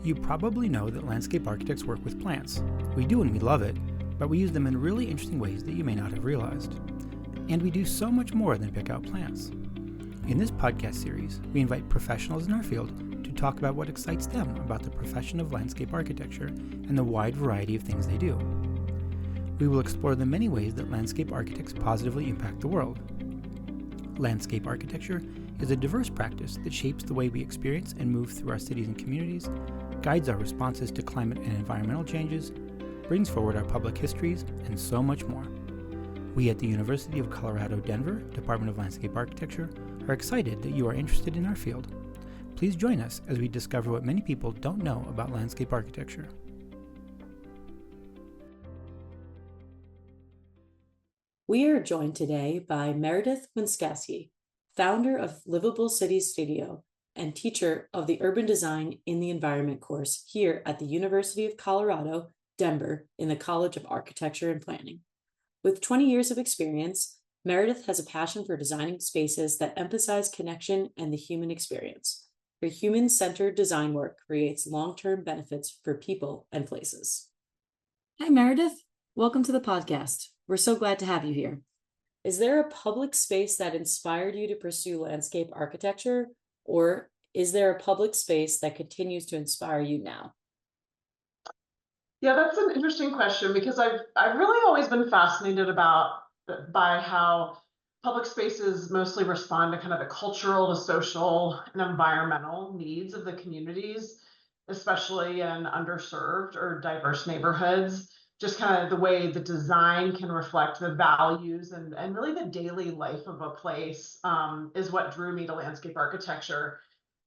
You probably know that landscape architects work with plants. We do and we love it, but we use them in really interesting ways that you may not have realized. And we do so much more than pick out plants. In this podcast series, we invite professionals in our field to talk about what excites them about the profession of landscape architecture and the wide variety of things they do. We will explore the many ways that landscape architects positively impact the world. Landscape architecture is a diverse practice that shapes the way we experience and move through our cities and communities, guides our responses to climate and environmental changes, brings forward our public histories, and so much more. We at the University of Colorado Denver Department of Landscape Architecture are excited that you are interested in our field. Please join us as we discover what many people don't know about landscape architecture. We are joined today by Meredith Wenskoski, founder of Livable Cities Studio and teacher of the Urban Design in the Environment course here at the University of Colorado, Denver, in the College of Architecture and Planning. With 20 years of experience, Meredith has a passion for designing spaces that emphasize connection and the human experience. Her human-centered design work creates long-term benefits for people and places. Hi, Meredith. Welcome to the podcast. We're so glad to have you here. Is there a public space that inspired you to pursue landscape architecture, or is there a public space that continues to inspire you now? Yeah, that's an interesting question because I've really always been fascinated by how public spaces mostly respond to kind of the cultural, the social, and environmental needs of the communities, especially in underserved or diverse neighborhoods. Just kind of the way the design can reflect the values and really the daily life of a place is what drew me to landscape architecture.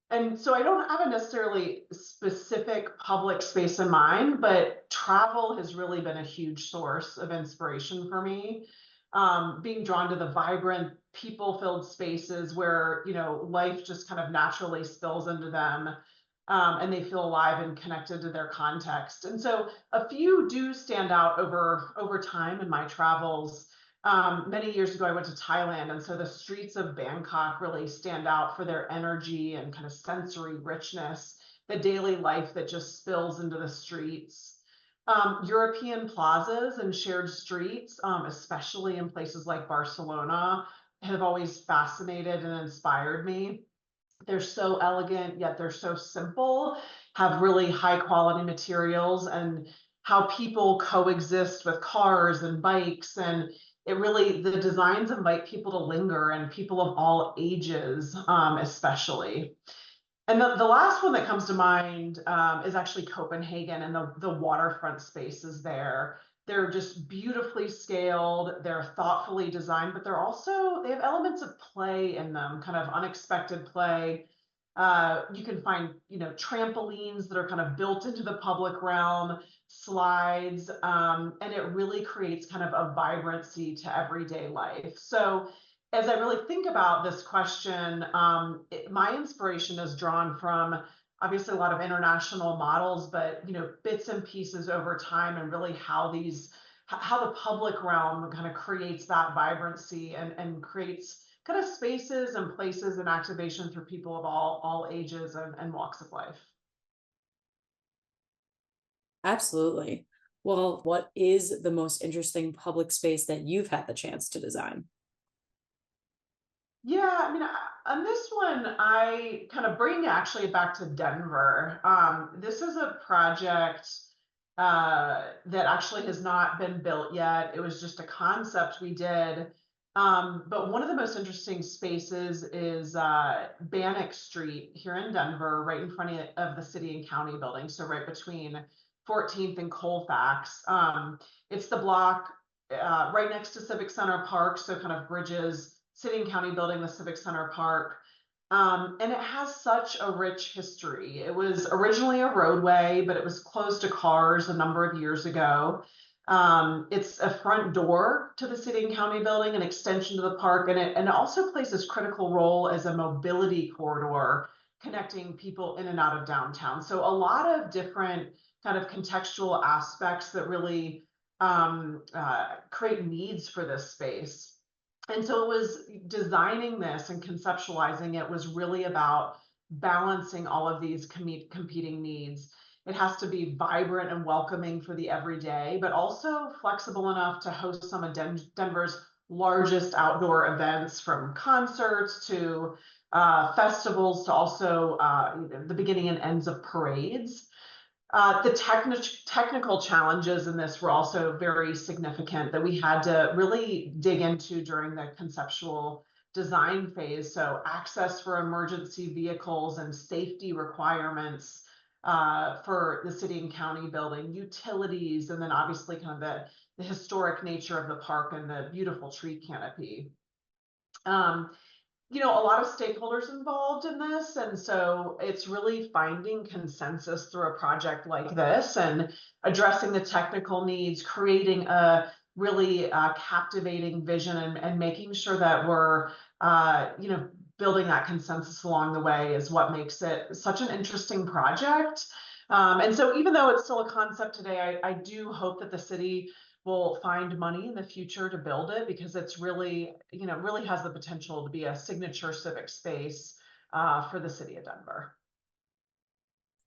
And so I don't have a necessarily specific public space in mind, but travel has really been a huge source of inspiration for me. Being drawn to the vibrant, people-filled spaces where, life just kind of naturally spills into them. And they feel alive and connected to their context. And so a few do stand out over time in my travels. Many years ago, I went to Thailand, and so the streets of Bangkok really stand out for their energy and kind of sensory richness, the daily life that just spills into the streets. European plazas and shared streets, especially in places like Barcelona, have always fascinated and inspired me. They're so elegant, yet they're so simple, have really high quality materials, and how people coexist with cars and bikes. And the designs invite people to linger, and people of all ages, especially. And the last one that comes to mind is actually Copenhagen and the waterfront spaces there. They're just beautifully scaled, they're thoughtfully designed, but they have elements of play in them, kind of unexpected play. You can find, trampolines that are kind of built into the public realm, slides, and it really creates kind of a vibrancy to everyday life. So as I really think about this question, my inspiration is drawn from obviously a lot of international models, but bits and pieces over time, and really how the public realm kind of creates that vibrancy and creates kind of spaces and places and activation for people of all ages and walks of life. Absolutely. Well, what is the most interesting public space that you've had the chance to design? Yeah, on this one, I kind of bring actually back to Denver. This is a project that actually has not been built yet. It was just a concept we did. But one of the most interesting spaces is Bannock Street here in Denver, right in front of the city and county building. So right between 14th and Colfax. It's the block right next to Civic Center Park, so kind of bridges City and County building, the Civic Center Park. And it has such a rich history. It was originally a roadway, but it was closed to cars a number of years ago. It's a front door to the City and County building, an extension to the park, and it also plays this critical role as a mobility corridor connecting people in and out of downtown. So a lot of different kind of contextual aspects that really create needs for this space. And so it was designing this and conceptualizing it was really about balancing all of these competing needs. It has to be vibrant and welcoming for the everyday, but also flexible enough to host some of Denver's largest outdoor events, from concerts to festivals to also the beginning and ends of parades. The technical challenges in this were also very significant that we had to really dig into during the conceptual design phase. So access for emergency vehicles and safety requirements for the city and county building, utilities, and then obviously kind of the historic nature of the park and the beautiful tree canopy. A lot of stakeholders involved in this, and so it's really finding consensus through a project like this and addressing the technical needs, creating a really captivating vision, and making sure that we're building that consensus along the way is what makes it such an interesting project. And so even though it's still a concept today, I do hope that the city will find money in the future to build it, because it's really, really has the potential to be a signature civic space for the city of Denver.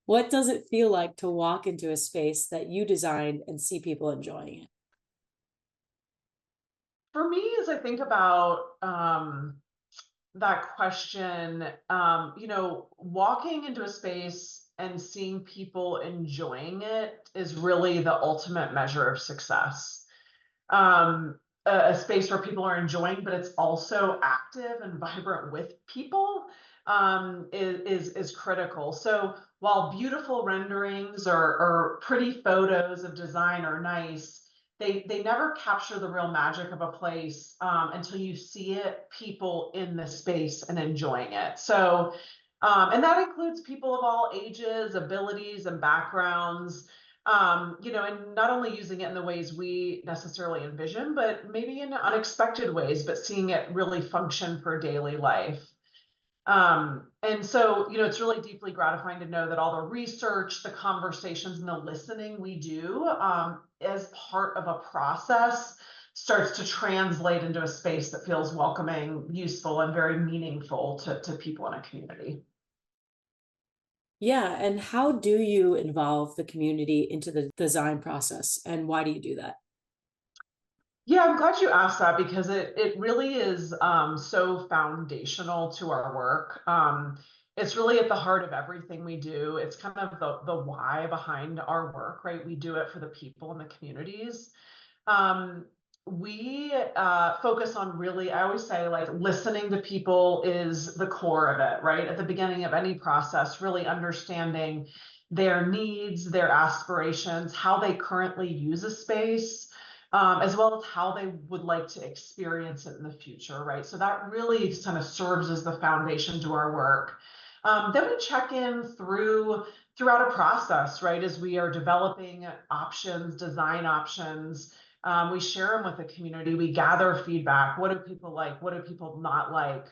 What does it feel like to walk into a space that you designed and see people enjoying it? For me, as I think about that question, walking into a space and seeing people enjoying it is really the ultimate measure of success. A space where people are enjoying, but it's also active and vibrant with people, is critical. So while beautiful renderings or pretty photos of design are nice, they never capture the real magic of a place until you see it, people in the space and enjoying it. So, and that includes people of all ages, abilities, and backgrounds. And not only using it in the ways we necessarily envision, but maybe in unexpected ways, but seeing it really function for daily life. And so, it's really deeply gratifying to know that all the research, the conversations, and the listening we do as part of a process starts to translate into a space that feels welcoming, useful, and very meaningful to people in a community. Yeah, and how do you involve the community into the design process, and why do you do that? Yeah, I'm glad you asked that, because it really is so foundational to our work. It's really at the heart of everything we do. It's kind of the why behind our work, right? We do it for the people in the communities. We focus on really, I always say, like, listening to people is the core of it, right? At the beginning of any process, really understanding their needs, their aspirations, how they currently use a space, as well as how they would like to experience it in the future, right? So that really kind of serves as the foundation to our work. Then we check in throughout a process, right? As we are developing options, design options, we share them with the community. We gather feedback. What do people like? What do people not like?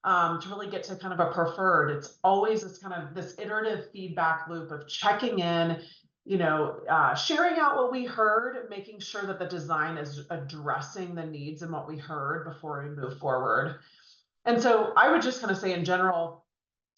To really get to kind of a preferred. It's always this iterative feedback loop of checking in, sharing out what we heard, making sure that the design is addressing the needs and what we heard before we move forward. And so I would just kind of say, in general,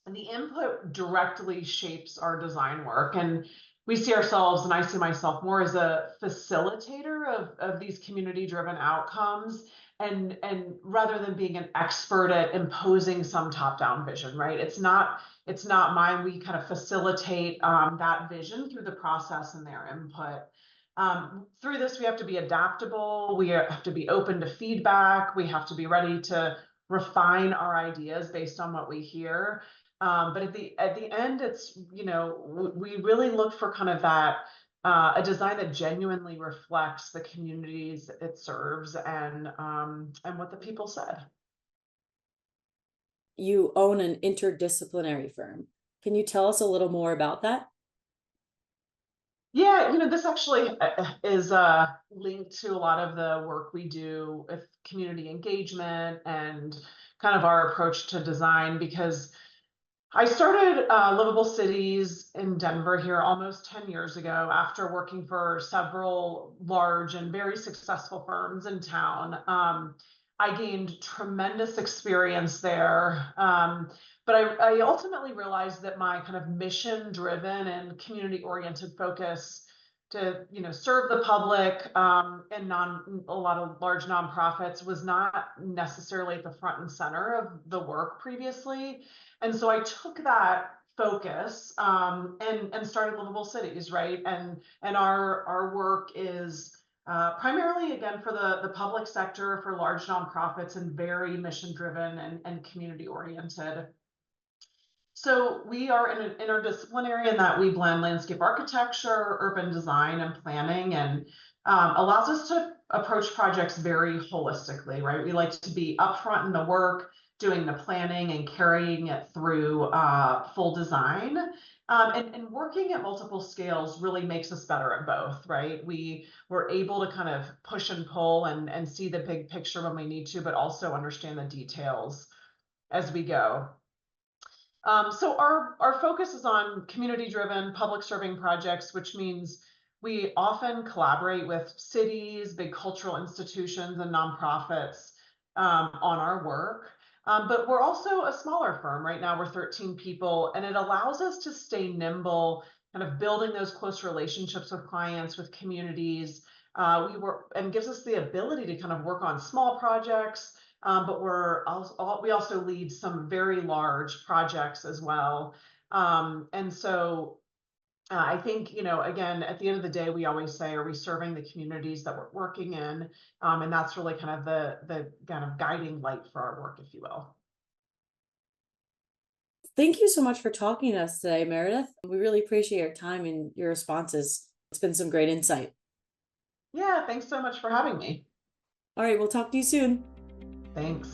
the input directly shapes our design work. And we see ourselves, and I see myself more as a facilitator of these community-driven outcomes, and rather than being an expert at imposing some top-down vision, right? It's not mine. We kind of facilitate that vision through the process and their input. Through this, we have to be adaptable. We have to be open to feedback. We have to be ready to refine our ideas based on what we hear. But at the end, it's, we really look for kind of that, a design that genuinely reflects the communities it serves and what the people said. You own an interdisciplinary firm. Can you tell us a little more about that? Yeah, this actually is linked to a lot of the work we do with community engagement and kind of our approach to design, because I started Livable Cities in Denver here almost 10 years ago after working for several large and very successful firms in town. I gained tremendous experience there, But I ultimately realized that my kind of mission-driven and community-oriented focus to serve the public and a lot of large nonprofits was not necessarily at the front and center of the work previously. And so I took that focus and started Livable Cities, right? And our work is primarily, again, for the public sector, for large nonprofits, and very mission-driven and community-oriented. So we are interdisciplinary in that we blend landscape architecture, urban design, and planning, and allows us to approach projects very holistically, right? We like to be upfront in the work, doing the planning and carrying it through full design. And working at multiple scales really makes us better at both, right? We're able to kind of push and pull and see the big picture when we need to, but also understand the details as we go. So our focus is on community-driven, public-serving projects, which means we often collaborate with cities, big cultural institutions, and nonprofits on our work. But we're also a smaller firm. Right now, we're 13 people, and it allows us to stay nimble, kind of building those close relationships with clients, with communities. And gives us the ability to kind of work on small projects. But we also lead some very large projects as well. And so I think, again, at the end of the day, we always say, are we serving the communities that we're working in? And that's really kind of the kind of guiding light for our work, if you will. Thank you so much for talking to us today, Meredith. We really appreciate your time and your responses. It's been some great insight. Yeah, thanks so much for having me. All right, we'll talk to you soon. Thanks.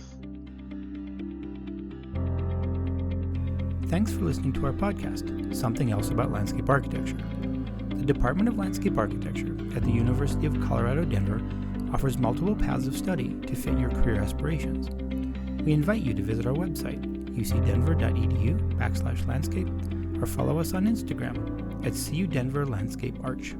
Thanks for listening to our podcast, Something Else About Landscape Architecture. The Department of Landscape Architecture at the University of Colorado Denver offers multiple paths of study to fit your career aspirations. We invite you to visit our website, ucdenver.edu/landscape, or follow us on Instagram at CUDenver Landscape Arch.